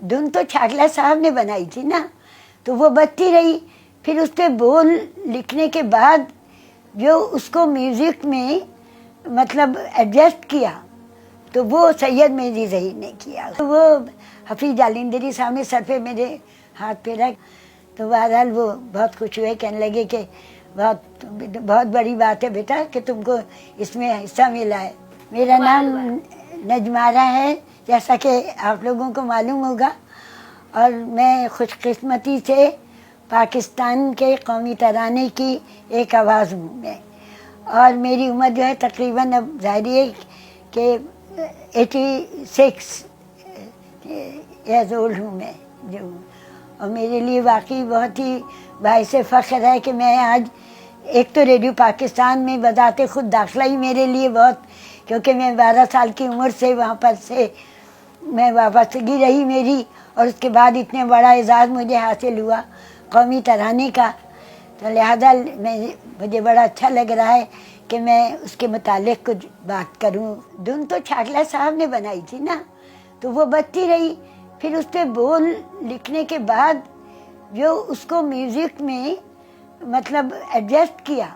धुन तो छागला साहब ने बनाई थी ना, तो वो बजती रही। फिर उस पे बोल लिखने के बाद जो उसको म्यूजिक में मतलब एडजस्ट किया, तो वो सैयद मेहदी ज़हीर ने किया। तो वो हफीज जालिंदरी साहब ने सर पे मेरे हाथ पे रख, तो बहरहाल वो बहुत खुश हुए, कहने लगे कि बहुत बहुत बड़ी बात है बेटा कि तुमको इसमें हिस्सा मिला है। मेरा नाम नजमारा है, जैसा कि आप लोगों को मालूम होगा, और मैं खुशकिस्मती से पाकिस्तान के कौमी तराने की एक आवाज़ हूँ मैं। और मेरी उम्र जो है तकरीबन अब ज़ाहिर है कि 86 ईयर्स ओल्ड हूँ मैं जो। और मेरे लिए वाकई बहुत ही बाइस फ़ख्र है कि मैं आज एक तो रेडियो पाकिस्तान में बजाते खुद दाखिला ही मेरे लिए बहुत, क्योंकि मैं 12 साल की उम्र से वहाँ पर से मैं वापसगी रही मेरी, और उसके बाद इतने बड़ा एजाज़ मुझे हासिल हुआ कौमी तराने का। तो लिहाजा मुझे बड़ा अच्छा लग रहा है कि मैं उसके मुतालिक कुछ बात करूं। धुन तो छागला साहब ने बनाई थी ना, तो वो बजती रही। फिर उस पे बोल लिखने के बाद जो उसको म्यूजिक में मतलब एडजस्ट किया,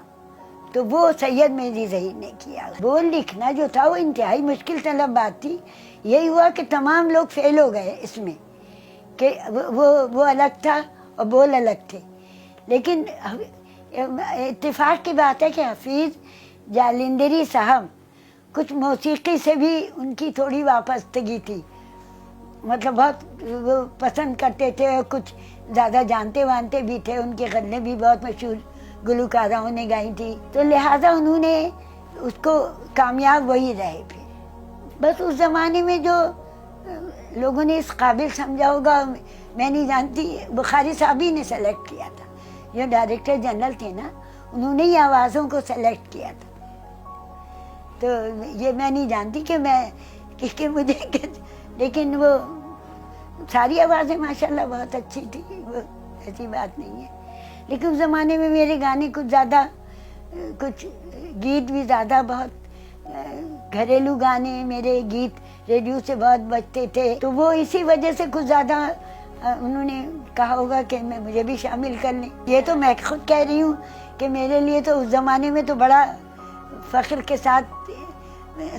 तो वो सैयद मेहदी ज़हीर ने किया। बोल लिखना जो था वो इंतहाई मुश्किल तलब बात थी। यही हुआ कि तमाम लोग फेल हो गए इसमें, कि वो अलग था और बोल अलग थे। लेकिन इत्तेफाक की बात है कि हफीज जालिंदरी साहब कुछ मौसीकी से भी उनकी थोड़ी वाबस्तगी थी, मतलब बहुत वो पसंद करते थे, और कुछ ज़्यादा जानते वानते भी थे। उनके गज़लें भी बहुत मशहूर गुलकाराओं ने गाई थी, तो लिहाजा उन्होंने उसको कामयाब वही रहे। फिर बस उस ज़माने में जो लोगों ने इस काबिल समझा होगा मैं नहीं जानती, बुखारी साहब ही ने सेलेक्ट किया था, जो डायरेक्टर जनरल थे ना, उन्होंने ही आवाज़ों को सेलेक्ट किया था। तो ये मैं नहीं जानती कि मैं कि मुझे लेकिन वो सारी आवाज़ें माशाल्लाह बहुत अच्छी थी, वो ऐसी बात नहीं है। लेकिन उस ज़माने में मेरे गाने कुछ ज़्यादा, कुछ गीत भी ज़्यादा, बहुत घरेलू गाने मेरे गीत रेडियो से बहुत बजते थे, तो वो इसी वजह से कुछ ज़्यादा उन्होंने कहा होगा कि मुझे भी शामिल कर लें। ये तो मैं खुद कह रही हूँ कि मेरे लिए तो उस ज़माने में तो बड़ा फ़ख्र के साथ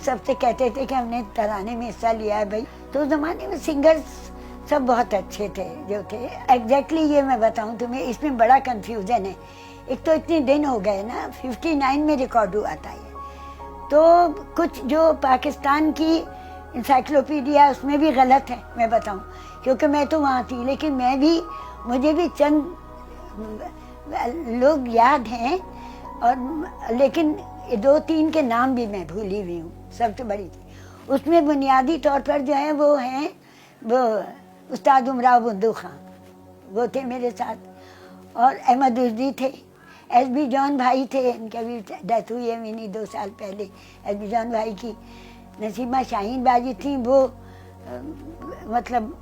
सबसे कहते थे कि हमने तराने में हिस्सा लिया है भाई। तो उस ज़माने में सिंगर्स सब बहुत अच्छे थे जो थे। एग्जैक्टली ये मैं बताऊँ तुम्हें, इसमें बड़ा कन्फ्यूज़न है। एक तो इतने दिन हो गए ना, 59 में रिकॉर्ड हुआ था ये, तो कुछ जो पाकिस्तान की इंसाइक्लोपीडिया उसमें भी गलत है मैं बताऊं, क्योंकि मैं तो वहाँ थी। लेकिन मुझे भी चंद लोग याद हैं, और लेकिन 2-3 के नाम भी मैं भूली हुई हूँ। सबसे बड़ी थी उसमें बुनियादी तौर पर जो है वो हैं वो उस्ताद उमराव बुंदू खां, वो थे मेरे साथ, और अहमद उर्दी थे, SB जॉन भाई थे, इनकी अभी डेथ हुई है मिनी 2 साल पहले। SB जॉन भाई की नसीमा शाहीन बाजी थी, वो मतलब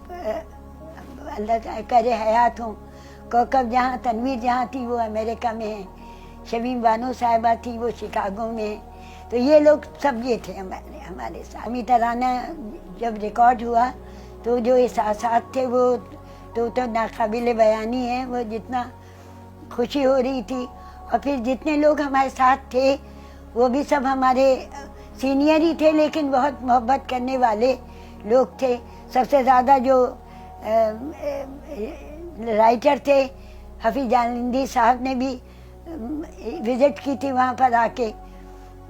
अल्लाह करे हयात हूँ। कोकब जहाँ तनवीर जहाँ थी वो अमेरिका में है। शमीम बानो साहिबा थी, वो शिकागो में है। तो ये लोग सब ये थे हमारे साथ। कौमी तराना जब रिकॉर्ड हुआ तो जो एहसासात थे वो तो नाकाबिल बयानी है, वो जितना खुशी हो रही थी। और फिर जितने लोग हमारे साथ थे वो भी सब हमारे सीनियर ही थे, लेकिन बहुत मोहब्बत करने वाले लोग थे। सबसे ज़्यादा जो राइटर थे हफीज जालिंदरी साहब ने भी विज़िट की थी वहाँ पर आके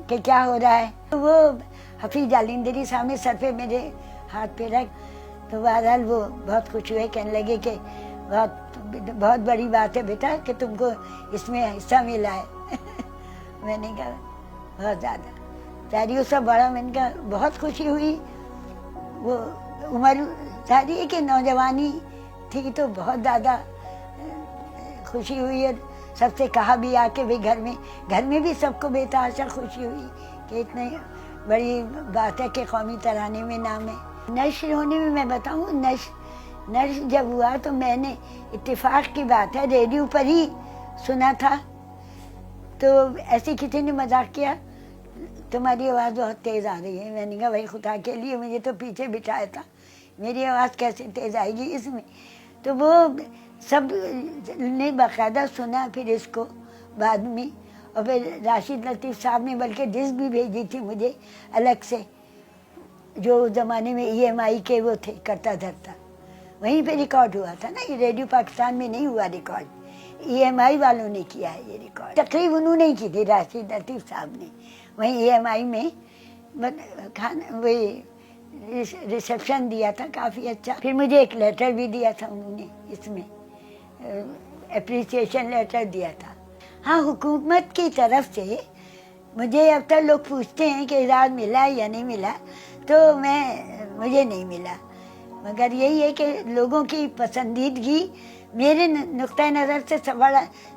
कि क्या हो रहा है। तो वो हफीज जालिंदरी साहब ने सर पे मेरे हाथ पे रख, तो बहरहाल वो बहुत खुश हुए, कहने लगे कि बहुत बड़ी बात है बेटा कि तुमको इसमें हिस्सा मिला है। मैंने कहा बहुत ज़्यादा सारी सब बड़ा, मैंने कहा बहुत खुशी हुई। वो उम्र सारी है कि नौजवानी थी, तो बहुत ज़्यादा खुशी हुई। और सबसे कहा भी आके भाई घर में भी सबको बेतहाशा खुशी हुई कि इतनी बड़ी बात है कि कौमी तराने में नाम है। नश्र होने में मैं बताऊँ, नश्र जब हुआ तो मैंने, इत्तेफाक की बात है, रेडियो पर ही सुना था। तो ऐसे किसी ने मजाक किया, तुम्हारी आवाज़ बहुत तेज़ आ रही है। मैंने कहा भाई खुदा के लिए, मुझे तो पीछे बिठाया था میری آواز کیسے تیز آئے گی اس میں. تو وہ سب نے باقاعدہ سنا پھر اس کو بعد میں. اور پھر راشد لطیف صاحب نے بلکہ ڈسک بھی بھیجی تھی مجھے الگ سے, جو زمانے میں EMI کے وہ تھے کرتا دھرتا, وہیں پہ ریکارڈ ہوا تھا نا. یہ ریڈیو پاکستان میں نہیں ہوا ریکارڈ, EMI والوں نے کیا ہے یہ ریکارڈ. تقریب انہوں نے کی تھی راشد لطیف صاحب نے, وہیں EMI میں کھانا وہی ریسیپشن دیا تھا کافی اچھا. پھر مجھے ایک لیٹر بھی دیا تھا انہوں نے, اس میں اپریسیشن لیٹر دیا تھا. ہاں, حکومت کی طرف سے مجھے اب تک لوگ پوچھتے ہیں کہ اعزاز ملا یا نہیں ملا, تو مجھے نہیں ملا. مگر یہی ہے کہ لوگوں کی پسندیدگی میرے نقطۂ نظر سے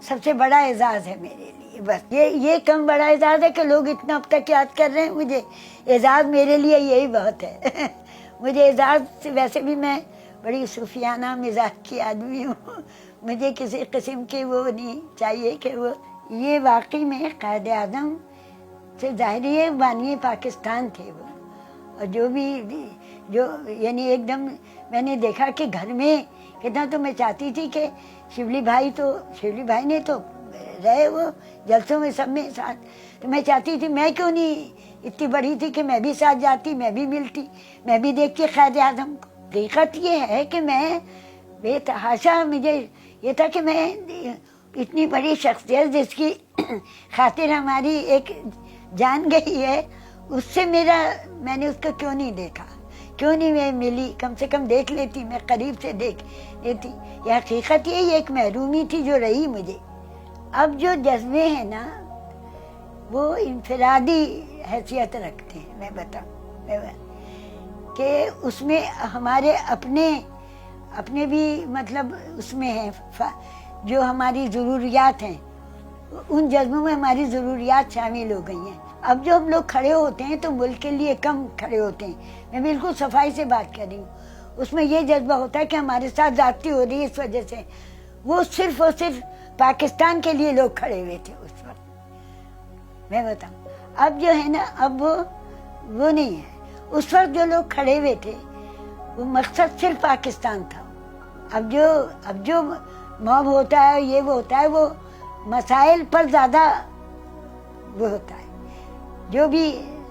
سب سے بڑا اعزاز ہے میرے لیے. بس یہ کم بڑا اعزاز ہے کہ لوگ اتنا اب تک یاد کر رہے ہیں مجھے. اعزاز میرے لیے یہی بہت ہے. مجھے اعزاز سے, ویسے بھی میں بڑی صوفیانہ مزاج کی آدمی ہوں, مجھے کسی قسم کی وہ نہیں چاہیے کہ وہ. یہ واقعی میں قائد اعظم سے ظاہر ہے بانی پاکستان تھے وہ. اور جو یعنی ایک دم میں نے دیکھا کہ گھر میں کتنا, تو میں چاہتی تھی کہ شبلی بھائی نے تو رہے وہ جلسوں میں سب میں ساتھ, تو میں چاہتی تھی میں کیوں نہیں اتنی بڑی تھی کہ میں بھی ساتھ جاتی, میں بھی ملتی, میں بھی دیکھتی قائد اعظم کو. حقیقت یہ ہے کہ میں بے تحاشا مجھے یہ تھا کہ میں اتنی بڑی شخصیت جس کی خاطر ہماری ایک جان گئی ہے, اس سے میں نے اس کو کیوں نہیں دیکھا, کیوں نہیں میں ملی, کم سے کم دیکھ لیتی, میں قریب سے دیکھ لیتی. یہ حقیقت یہی ایک محرومی تھی جو رہی مجھے. اب جو جذبے ہیں نا وہ انفرادی حیثیت رکھتے ہیں. میں بتاؤں کہ اس میں ہمارے اپنے بھی مطلب اس میں ہیں, جو ہماری ضروریات ہیں, ان جذبوں میں ہماری ضروریات شامل ہو گئی ہیں. اب جو ہم لوگ کھڑے ہوتے ہیں تو ملک کے لیے کم کھڑے ہوتے ہیں. میں بالکل صفائی سے بات کر رہی ہوں. اس میں یہ جذبہ ہوتا ہے کہ ہمارے ساتھ زیادتی ہو رہی ہے, اس وجہ سے وہ صرف اور صرف پاکستان کے لیے لوگ کھڑے ہوئے تھے اس وقت. میں بتاؤں اب جو ہے نا, اب وہ نہیں ہے. اس وقت جو لوگ کھڑے ہوئے تھے وہ مقصد صرف پاکستان تھا. اب جو موب ہوتا ہے, یہ وہ ہوتا ہے, وہ مسائل پر زیادہ وہ ہوتا ہے, جو بھی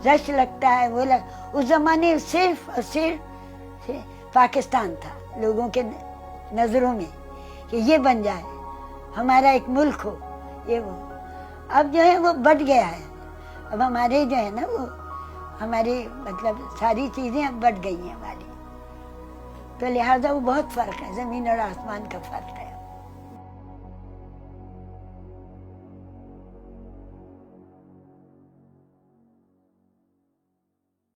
رش لگتا ہے وہ اس زمانے صرف اور صرف پاکستان تھا لوگوں کے نظروں میں, کہ یہ بن جائے ہمارا ایک ملک ہو, یہ وہ. اب جو ہے وہ بٹ گیا ہے. اب ہمارے جو ہے نا وہ ہماری مطلب ساری چیزیں اب بٹ گئی ہیں ہماری, تو لہٰذا وہ بہت فرق ہے, زمین اور آسمان کا فرق ہے.